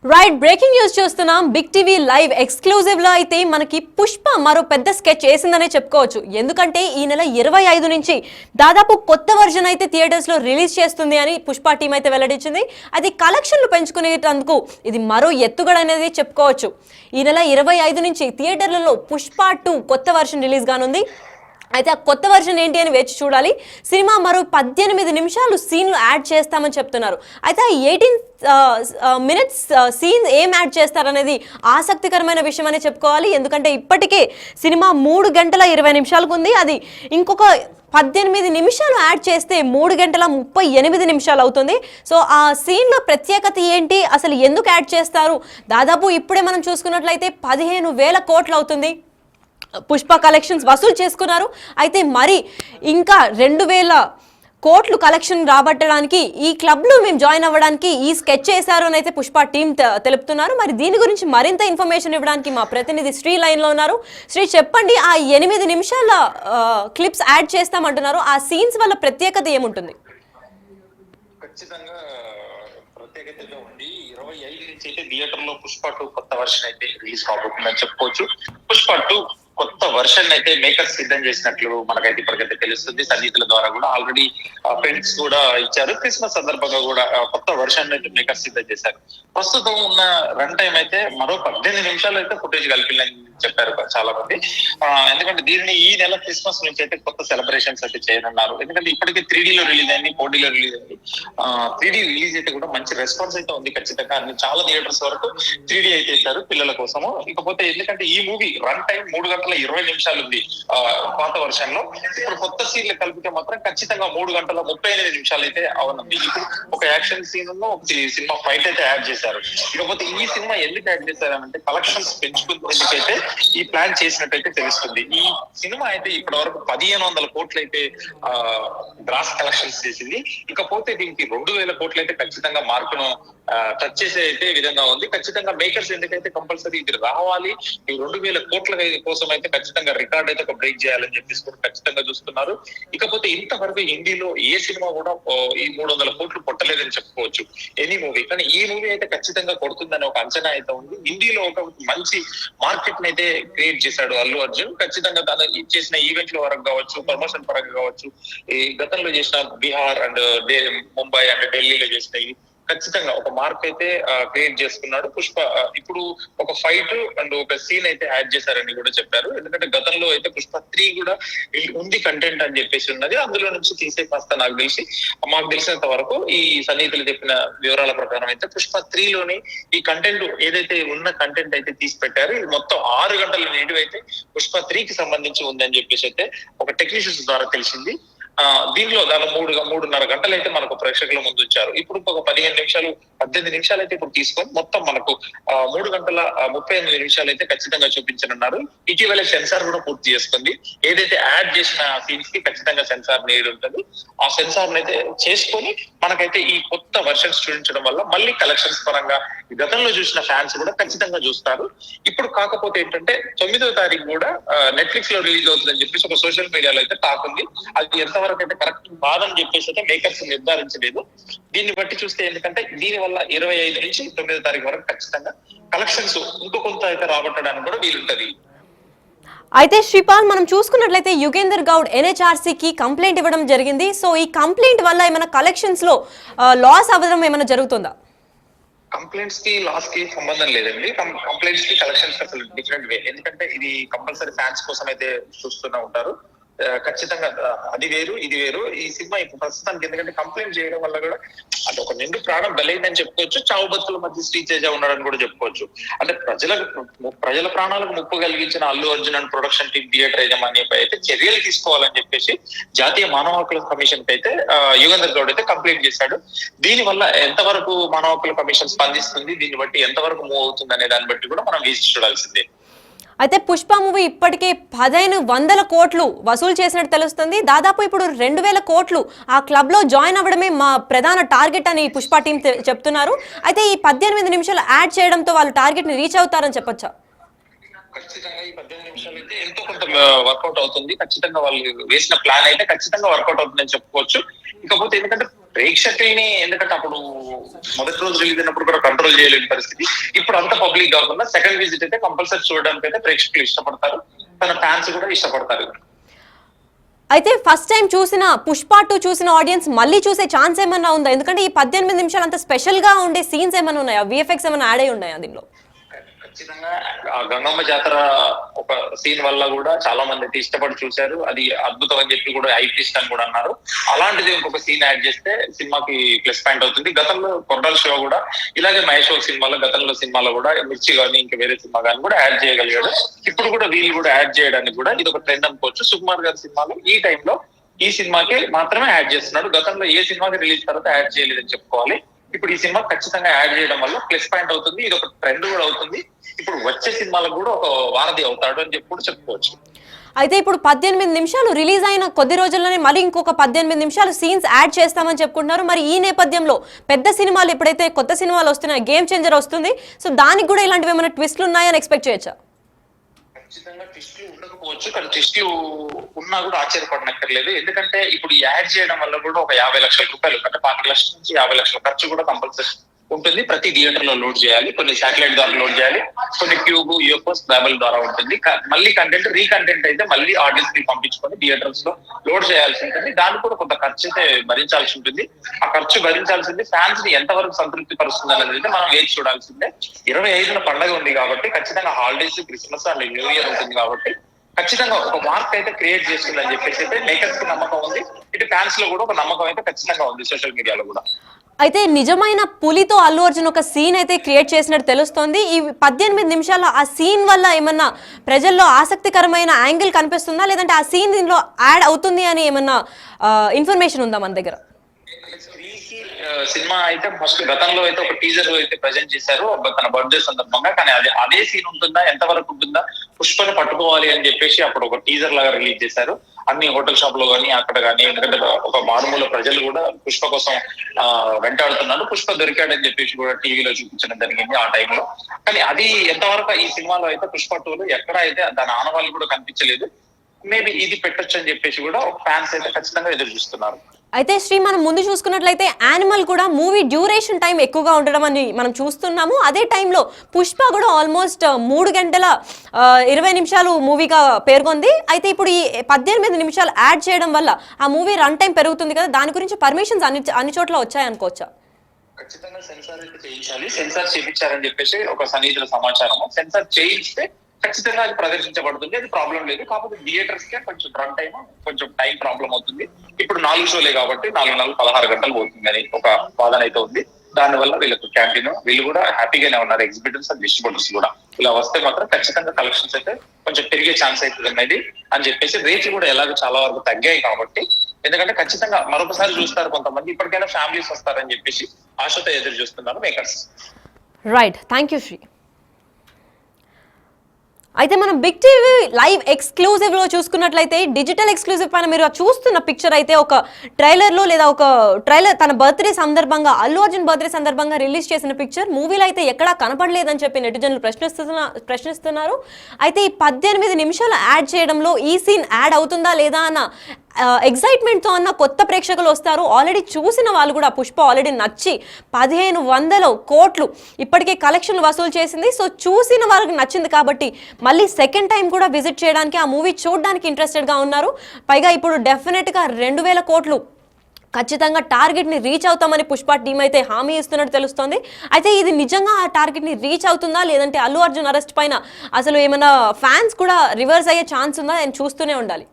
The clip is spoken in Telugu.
రైట్ బ్రేకింగ్ న్యూస్ చూస్తున్నాం. బిగ్ టీవీ లైవ్ ఎక్స్క్లూజివ్ లో అయితే మనకి పుష్ప మరో పెద్ద స్కెచ్ వేసిందనే చెప్పుకోవచ్చు. ఎందుకంటే ఈ నెల 25 నుంచి దాదాపు కొత్త వర్జన్ అయితే థియేటర్స్ లో రిలీజ్ చేస్తుంది అని పుష్ప టీం అయితే వెల్లడించింది. అది కలెక్షన్లు పెంచుకునేందుకు ఇది మరో ఎత్తుగడ అనేది చెప్పుకోవచ్చు. ఈ నెల 25 నుంచి థియేటర్లలో పుష్ప 2 కొత్త వర్షన్ రిలీజ్ కానుంది. అయితే ఆ కొత్త వర్షన్ ఏంటి అని వేచి చూడాలి. సినిమా మరో 18 నిమిషాలు సీన్లు యాడ్ చేస్తామని చెప్తున్నారు. అయితే 18 మినిట్స్ సీన్స్ ఏం యాడ్ చేస్తారనేది ఆసక్తికరమైన విషయం అని చెప్పుకోవాలి. ఎందుకంటే ఇప్పటికే సినిమా 3 గంటల 20 నిమిషాలకు ఉంది. అది ఇంకొక 18 నిమిషాలు యాడ్ చేస్తే 3 గంటల 38 నిమిషాలు అవుతుంది. సో ఆ సీన్లో ప్రత్యేకత ఏంటి, అసలు ఎందుకు యాడ్ చేస్తారు? దాదాపు ఇప్పుడే మనం చూసుకున్నట్లయితే 15,000 కోట్లు అవుతుంది పుష్ప కలెక్షన్స్ వసూలు చేసుకున్నారు. అయితే మరి ఇంకా 2,000 కోట్లు కలెక్షన్ రాబట్టడానికి ఈ క్లబ్లో మేము జాయిన్ అవ్వడానికి ఈ స్కెచ్ చేశారు అని అయితే పుష్ప టీం తెలుపుతున్నారు. మరి దీని గురించి మరింత ఇన్ఫర్మేషన్ ఇవ్వడానికి మా ప్రతినిధి శ్రీ లైన్లో ఉన్నారు. శ్రీ, చెప్పండి, ఆ 8 నిమిషాల క్లిప్స్ యాడ్ చేస్తామంటున్నారు. ఆ సీన్స్ వల్ల ప్రత్యేకత ఏముంటుంది? ఖచ్చితంగా ప్రత్యేకతగా ఉంది. 25 నుంచి అయితే థియేటర్ లో పుష్ప 2 కొత్త వర్షన్ అయితే రిలీజ్ కాబోతుందని చెప్పుకోవచ్చు. పుష్ప 2 కొత్త వర్షన్ అయితే మేకర్స్ సిద్ధం చేసినట్లు మనకైతే ఇప్పటికైతే తెలుస్తుంది. సన్నిహితుల ద్వారా కూడా ఆల్రెడీ పెయింట్స్ కూడా ఇచ్చారు. క్రిస్మస్ సందర్భంగా కూడా కొత్త వర్షన్ అయితే మేకర్స్ సిద్ధం చేశారు. ప్రస్తుతం ఉన్న రన్ టైం అయితే మరో 18 నిమిషాలు అయితే ఫుటేజ్ కలిపిందని చెప్పారు చాలా మంది. ఎందుకంటే దీన్ని ఈ నెల క్రిస్మస్ నుంచి అయితే కొత్త సెలబ్రేషన్స్ అయితే చేయనున్నారు. ఎందుకంటే ఇప్పటికే 3D లో రిలీజ్ అయింది, 4D లో రిలీజ్ అయింది. 3D రిలీజ్ అయితే కూడా మంచి రెస్పాన్స్ అయితే ఉంది. ఖచ్చితంగా అన్ని చాలా థియేటర్స్ వరకు 3D అయితే ఇచ్చారు పిల్లల కోసము. ఇకపోతే ఎందుకంటే ఈ మూవీ రన్ టైం 3 గంటల 20 నిమిషాలు ఉంది పాత వర్షన్ లో. ఇప్పుడు కొత్త సీన్లు కలిపితే మాత్రం ఖచ్చితంగా 3 గంటల 38 నిమిషాలు అయితే అవునండి. ఇప్పుడు ఒక యాక్షన్ సీన్ ఒక సినిమా ఫైట్ అయితే యాడ్ చేశారు. ఇకపోతే ఈ సినిమా ఎందుకు యాడ్ చేశారంటే కలెక్షన్స్ పెంచుకునేందుకైతే ఈ ప్లాన్ చేసినట్టయితే తెలుస్తుంది. ఈ సినిమా అయితే ఇప్పటి వరకు 1,500 కోట్లు అయితే గ్రాస్ కలెక్షన్స్ చేసింది. ఇకపోతే దీనికి 2,000 కోట్లు అయితే ఖచ్చితంగా మార్కును టచ్ చేసే అయితే విధంగా ఉంది. ఖచ్చితంగా మేకర్స్ ఎందుకైతే కంపల్సరీ ఇది రావాలి, ఈ 2,000 కోట్ల కోసం అయితే ఖచ్చితంగా రికార్డ్ అయితే ఒక బ్రేక్ చేయాలని చెప్పేసి కూడా ఖచ్చితంగా చూస్తున్నారు. ఇకపోతే ఇంతవరకు హిందీలో ఏ సినిమా కూడా ఈ 300 కోట్లు కొట్టలేదని చెప్పుకోవచ్చు ఎనీ మూవీ. కానీ ఈ మూవీ అయితే ఖచ్చితంగా కొడుతుందని ఒక అంచనా అయితే ఉంది. హిందీలో ఒక మంచి మార్కెట్ అయితే క్రియేట్ చేశాడు అల్లు అర్జున్. ఖచ్చితంగా తను చేసిన ఈవెంట్ల వరకు కావచ్చు, ప్రమోషన్ పరంగా కావచ్చు, ఈ గతంలో చేసిన బీహార్ అండ్ ముంబై అండ్ ఢిల్లీలో చేసిన ఖచ్చితంగా ఒక మార్క్ అయితే క్రియేట్ చేసుకున్నాడు పుష్ప. ఇప్పుడు ఒక ఫైట్ అండ్ ఒక సీన్ అయితే యాడ్ చేశారని కూడా చెప్పారు. ఎందుకంటే గతంలో అయితే పుష్ప 3 కూడా ఉంది కంటెంట్ అని చెప్పేసి ఉన్నది. అందులో నుంచి తీసే కాస్త మాకు తెలిసినంత వరకు ఈ సన్నిహితులు చెప్పిన వివరాల ప్రకారం అయితే పుష్ప 3 లోని ఈ కంటెంట్ ఏదైతే ఉన్న కంటెంట్ అయితే తీసి పెట్టారు. ఇది మొత్తం 6 గంటల నిడివి అయితే పుష్ప 3కి సంబంధించి ఉందని చెప్పేసి అయితే ఒక టెక్నీషియన్స్ ద్వారా తెలిసింది. దీనిలో దాదాపు 3.5 గంటలు అయితే మనకు ప్రేక్షకుల ముందు ఉంచారు. ఇప్పుడు ఒక 18 నిమిషాలు అయితే ఇప్పుడు తీసుకొని మొత్తం మనకు 3 గంటల 38 నిమిషాలు అయితే ఖచ్చితంగా చూపించనున్నారు. ఇటీవల సెన్సార్ కూడా పూర్తి చేసుకుంది. ఏదైతే యాడ్ చేసిన సీన్స్ కి ఖచ్చితంగా సెన్సార్ నీడ్ ఉంటుంది. ఆ సెన్సార్ అయితే చేసుకొని మనకైతే ఈ కొత్త వర్షన్స్ చూపించడం వల్ల మళ్ళీ కలెక్షన్స్ పరంగా గతంలో చూసిన ఫ్యాన్స్ కూడా ఖచ్చితంగా చూస్తారు. ఇప్పుడు కాకపోతే ఏంటంటే 9వ తారీఖు కూడా నెట్ఫ్లిక్స్ లో రిలీజ్ అవుతుందని చెప్పేసి ఒక సోషల్ మీడియాలో అయితే టాక్ ఉంది. అది ఎంతవరకు అయితే కరెక్ట్ కాదని చెప్పేసి అయితే మేకర్స్ నిర్ధారించలేదు. దీన్ని బట్టి చూస్తే ఎందుకంటే దీని వల్ల 25 నుంచి 9వ తారీఖు వరకు ఖచ్చితంగా కలెక్షన్స్ ఇంకో కొంత అయితే రాబట్టడానికి కూడా వీలుంటది. అయితే శ్రీపాల్, మనం చూసుకున్నట్లయితే యుగేందర్ గౌడ్ NHRCకి కంప్లైంట్ ఇవ్వడం జరిగింది. సో ఈ కంప్లైంట్ వల్ల ఏమైనా కలెక్షన్స్ లో లాస్ అవ్వడం ఏమైనా జరుగుతుందా? కంప్లైంట్స్ కి లాస్ కి సంబంధం లేదండి. కంప్లైంట్స్ కి కలెక్షన్స్ అసలు డిఫరెంట్ వే. ఎందుకంటే ఇది కంపల్సరీ ఫ్యాన్స్ కోసం అయితే చూస్తూనే ఉంటారు. ఖచ్చితంగా అది వేరు ఇది వేరు. ఈ సినిమా ఇప్పుడు ప్రస్తుతానికి ఎందుకంటే కంప్లైంట్ చేయడం వల్ల కూడా అది ఒక నిండు ప్రాణం బలైందని చెప్పుకోవచ్చు. చావు బతుకుల మధ్య శ్రీతేజ ఉన్నాడని కూడా చెప్పుకోవచ్చు. అంటే ప్రజల ప్రాణాలకు ముప్పు కలిగించిన Allu Arjun and production team theatre యాజమాన్యంపై అయితే చర్యలు తీసుకోవాలని చెప్పేసి జాతీయ మానవ హక్కుల కమిషన్ కి అయితే యుగేందర్ గౌడ్ అయితే కంప్లైంట్ చేశాడు. దీని వల్ల ఎంతవరకు మానవ హక్కుల కమిషన్ స్పందిస్తుంది, దీన్ని బట్టి ఎంతవరకు మూవ్ అవుతుంది అనే దాన్ని బట్టి కూడా మనం వేసి చూడాల్సిందే. అయితే పుష్ప మూవీ ఇప్పటికే 1,500 కోట్లు వసూలు చేసినట్టు తెలుస్తుంది. దాదాపు ఇప్పుడు 2,000 కోట్లు ఆ క్లబ్ లో జాయిన్ అవ్వడమే మా ప్రధాన టార్గెట్ అని పుష్ప టీం చెప్తున్నారు. అయితే ఈ 18 నిమిషాలు యాడ్ చేయడంతో వాళ్ళు టార్గెట్ ని రీచ్ అవుతారని చెప్పొచ్చా? ఖచ్చితంగా ఈ 18 నిమిషాలు అయితే ఎంతో కొంత వర్కౌట్ అవుతుంది. ఖచ్చితంగా వాళ్ళు వేసిన ప్లాన్ అయితే ఖచ్చితంగా వర్కౌట్ అవుతుందని చెప్పుకోవచ్చు. ఇకపోతే ఎందుకంటే ప్రేక్షకుల్ని, ఎందుకంటే అప్పుడు మొదటి రోజు రిలీజ్ అయినప్పుడు కూడా కంట్రోల్ చేయలేని పరిస్థితి. ఇప్పుడు అంత పబ్లిక్ కాకుండా సెకండ్ విజిట్ అయితే కంపల్సరీ చూడడానికి అయితే ప్రేక్షకులు ఇష్టపడతారు, తన ఫ్యాన్స్ కూడా ఇష్టపడతారు. అయితే ఫస్ట్ టైం చూసిన పుష్ప 2 చూసిన ఆడియన్స్ మళ్ళీ చూసే ఛాన్స్ ఏమన్నా ఉందా? ఎందుకంటే ఈ 18 నిమిషాలు అంత స్పెషల్ గా ఉండే సీన్స్ ఏమైనా ఉన్నాయా? విఎఫ్ఎక్స్ ఏమైనా యాడ్ అయి ఉన్నాయా దీనిలో? ఖచ్చితంగా ఆ గంగమ్మ జాతర ఒక సీన్ వల్ల కూడా చాలా మంది అయితే ఇష్టపడి చూశారు. అది అద్భుతం అని చెప్పి కూడా ఐపిస్ట్ అని కూడా అన్నారు. అలాంటిది ఇంకొక సీన్ యాడ్ చేస్తే సినిమాకి ప్లస్ పాయింట్ అవుతుంది. గతంలో కొరటాల శివ కూడా ఇలాగే మహేష్ సినిమాలో, గతంలో సినిమాలో కూడా మిర్చి కానీ ఇంకా వేరే సినిమా కానీ కూడా యాడ్ చేయగలిగాడు. ఇప్పుడు కూడా వీళ్ళు కూడా యాడ్ చేయడానికి కూడా ఇది ఒక ట్రెండ్ అనుకోవచ్చు. సుకుమార్ గారి సినిమాలో ఈ టైంలో ఈ సినిమాకి మాత్రమే యాడ్ చేస్తున్నాడు. గతంలో ఏ సినిమాకి రిలీజ్ తర్వాత యాడ్ చేయలేదని చెప్పుకోవాలి. ఇప్పుడు ఈ సినిమా ఖచ్చితంగా యాడ్ చేయడం వల్ల ప్లస్ పాయింట్ అవుతుంది. ఇది ఒక ట్రెండ్ కూడా అవుతుంది. ఇప్పుడు వచ్చే సినిమాలకు కూడా ఒక వారధి అవుతాడు అని చెప్పి కూడా చెప్పుకోవచ్చు. అయితే ఇప్పుడు 18 నిమిషాలు రిలీజ్ అయిన కొద్ది రోజుల్లోనే మళ్ళీ ఇంకొక 18 నిమిషాలు సీన్స్ యాడ్ చేస్తామని చెప్పుకుంటున్నారు. మరి ఈ నేపథ్యంలో పెద్ద సినిమాలు ఎప్పుడైతే కొత్త సినిమాలు వస్తున్నాయి, గేమ్ చేంజర్ వస్తుంది, సో దానికి కూడా ఇలాంటివి ఏమైనా ట్విస్ట్లు ఉన్నాయని ఎక్స్పెక్ట్ చేయొచ్చా? ఖచ్చితంగా ట్విస్ట్లు ఉండకపోవచ్చు, కానీ ట్విస్ట్లు ఉన్నా కూడా ఆశ్చర్యపడనక్కర్లేదు. ఎందుకంటే ఇప్పుడు యాడ్ చేయడం వల్ల కూడా ఒక 50 లక్షల రూపాయలు, అంటే 25 లక్షల నుంచి 50 లక్షల ఖర్చు కూడా కంపల్సరీ ఉంటుంది. ప్రతి థియేటర్ లో లోడ్ చేయాలి, కొన్ని శాటిలైట్ ద్వారా లోడ్ చేయాలి, కొన్ని ట్యూబ్, యూఎఫ్ఓస్, కేబుల్ ద్వారా ఉంటుంది. మళ్ళీ కంటెంట్ రీకంటెంట్ అయితే మళ్ళీ ఆడియన్స్ ని పంపించుకొని థియేటర్స్ లో లోడ్ చేయాల్సి ఉంటుంది. దానికి కూడా కొంత ఖర్చు అయితే భరించాల్సి ఉంటుంది. ఆ ఖర్చు భరించాల్సింది ఫ్యాన్స్ ని ఎంతవరకు సంతృప్తి పరుస్తుంది అనేది అయితే మనం వేచి చూడాల్సిందే. 25న పండుగ ఉంది కాబట్టి ఖచ్చితంగా holidays, Christmas and new year ఉంటుంది కాబట్టి ఖచ్చితంగా ఒక మార్క్ అయితే క్రియేట్ చేస్తుందని చెప్పేసి అయితే మేకర్స్ కి నమ్మకం ఉంది. ఇటు ఫ్యాన్స్ లో కూడా ఒక నమ్మకం అయితే ఖచ్చితంగా ఉంది, సోషల్ మీడియాలో కూడా. అయితే నిజమైన పులితో అల్లు అర్జున్ ఒక సీన్ అయితే క్రియేట్ చేసినట్టు తెలుస్తోంది. ఈ 18 నిమిషాల ఆ సీన్ వల్ల ఏమన్నా ప్రజల్లో ఆసక్తికరమైన యాంగిల్ కనిపిస్తుందా, లేదంటే ఆ సీన్ దీనిలో యాడ్ అవుతుంది అని ఏమన్నా ఇన్ఫర్మేషన్ ఉందా మన దగ్గర? సినిమా అయితే ఫస్ట్ గతంలో అయితే ఒక టీజర్ అయితే ప్రజెంట్ చేశారు తన బర్త్డే సందర్భంగా, కానీ అదే సీన్ ఉంటుందా, ఎంతవరకు ఉంటుందా, పుష్పని పట్టుకోవాలి అని చెప్పేసి అప్పుడు ఒక టీజర్ లాగా రిలీజ్ చేశారు. అన్ని హోటల్ షాప్ లో కానీ అక్కడ కానీ, ఎందుకంటే ఒక మారుమూల ప్రజలు కూడా పుష్ప కోసం వెంటాడుతున్నారు. పుష్ప దొరికాడని చెప్పేసి కూడా టీవీలో చూపించడం జరిగింది ఆ టైంలో. కానీ అది ఎంతవరకు ఈ సినిమాలో అయితే పుష్ప 2లో ఎక్కడ అయితే దాని ఆనవాళ్ళు కూడా కనిపించలేదు. మేబీ ఇది పెట్టొచ్చు అని చెప్పేసి కూడా ఫ్యాన్స్ అయితే ఖచ్చితంగా ఎదురు చూస్తున్నారు. అయితే శ్రీ, మనం ముందు చూసుకున్నట్లయితే యానిమల్ కూడా మూవీ డ్యూరేషన్ టైం ఎక్కువగా ఉండడం అని మనం చూస్తున్నాము. అదే టైంలో పుష్ప కూడా ఆల్మోస్ట్ 3 గంటల 20 నిమిషాలు మూవీగా పేర్కొంది. అయితే ఇప్పుడు ఈ 18 నిమిషాలు యాడ్ చేయడం వల్ల ఆ మూవీ రన్ టైం పెరుగుతుంది కదా, దాని గురించి పర్మిషన్స్ అన్ని చోట్ల వచ్చాయనుకోవచ్చా? ఖచ్చితంగా సెన్సార్ అయితే చేయించాలి. సెన్సార్ చేయించారని చెప్పేసి ఒక సన్నిహితుల సమాచారము. సెన్సార్ చేయిస్తే ఖచ్చితంగా అది ప్రదర్శించబడుతుంది, అది ప్రాబ్లం లేదు. కాకపోతే థియేటర్స్ కే కొంచెం రన్ టైం, కొంచెం టైం ప్రాబ్లం అవుతుంది. ఇప్పుడు 4 షోలే కాబట్టి 4 16 గంటలు పోతుంది అని ఒక వాదన అయితే ఉంది. దానివల్ల వీళ్ళకు క్యాంటీన్ వీళ్ళు కూడా హ్యాపీగానే ఉన్నారు, ఎగ్జిబిటర్స్ అండ్ డిస్ట్రిబ్యూటర్స్ కూడా. ఇలా వస్తే మాత్రం ఖచ్చితంగా కలెక్షన్స్ అయితే కొంచెం పెరిగే ఛాన్స్ అవుతుంది అనేది అని చెప్పేసి, రేట్లు కూడా ఎలాగో చాలా వరకు తగ్గాయి కాబట్టి, ఎందుకంటే ఖచ్చితంగా మరొకసారి చూస్తారు కొంతమంది, ఇప్పటికైనా ఫ్యామిలీస్ వస్తారని చెప్పేసి ఆశతో ఎదురు చూస్తున్నారు makers. Right, thank you Shri. అయితే మనం బిగ్ టీవీ లైవ్ ఎక్స్క్లూజివ్లో చూసుకున్నట్లయితే డిజిటల్ ఎక్స్క్లూజివ్ పైన మీరు చూస్తున్న పిక్చర్ అయితే ఒక ట్రైలర్లో లేదా ఒక ట్రైలర్ తన బర్త్డే సందర్భంగా, అల్లు అర్జున్ బర్త్డే సందర్భంగా రిలీజ్ చేసిన పిక్చర్ మూవీలో అయితే ఎక్కడా కనపడలేదని చెప్పి నెటిజన్లు ప్రశ్నిస్తున్నారు. అయితే ఈ 18 నిమిషాలు యాడ్ చేయడంలో ఈ సీన్ యాడ్ అవుతుందా లేదా అన్న ఎగ్జైట్మెంట్తో అన్న కొత్త ప్రేక్షకులు వస్తారు. ఆల్రెడీ చూసిన వాళ్ళు కూడా పుష్ప ఆల్రెడీ నచ్చి 1500 కోట్లు ఇప్పటికే కలెక్షన్లు వసూలు చేసింది. సో చూసిన వాళ్ళకి నచ్చింది కాబట్టి మళ్ళీ సెకండ్ టైం కూడా విజిట్ చేయడానికి, ఆ మూవీ చూడడానికి ఇంట్రెస్టెడ్గా ఉన్నారు. పైగా ఇప్పుడు డెఫినెట్గా 2000 కోట్లు ఖచ్చితంగా టార్గెట్ని రీచ్ అవుతామని పుష్ప టీం అయితే హామీ ఇస్తున్నట్టు తెలుస్తోంది. అయితే ఇది నిజంగా ఆ టార్గెట్ని రీచ్ అవుతుందా, లేదంటే అల్లు అర్జున్ అరెస్ట్ పైన అసలు ఏమైనా ఫ్యాన్స్ కూడా రివర్స్ అయ్యే ఛాన్స్ ఉందా అని చూస్తూనే ఉండాలి.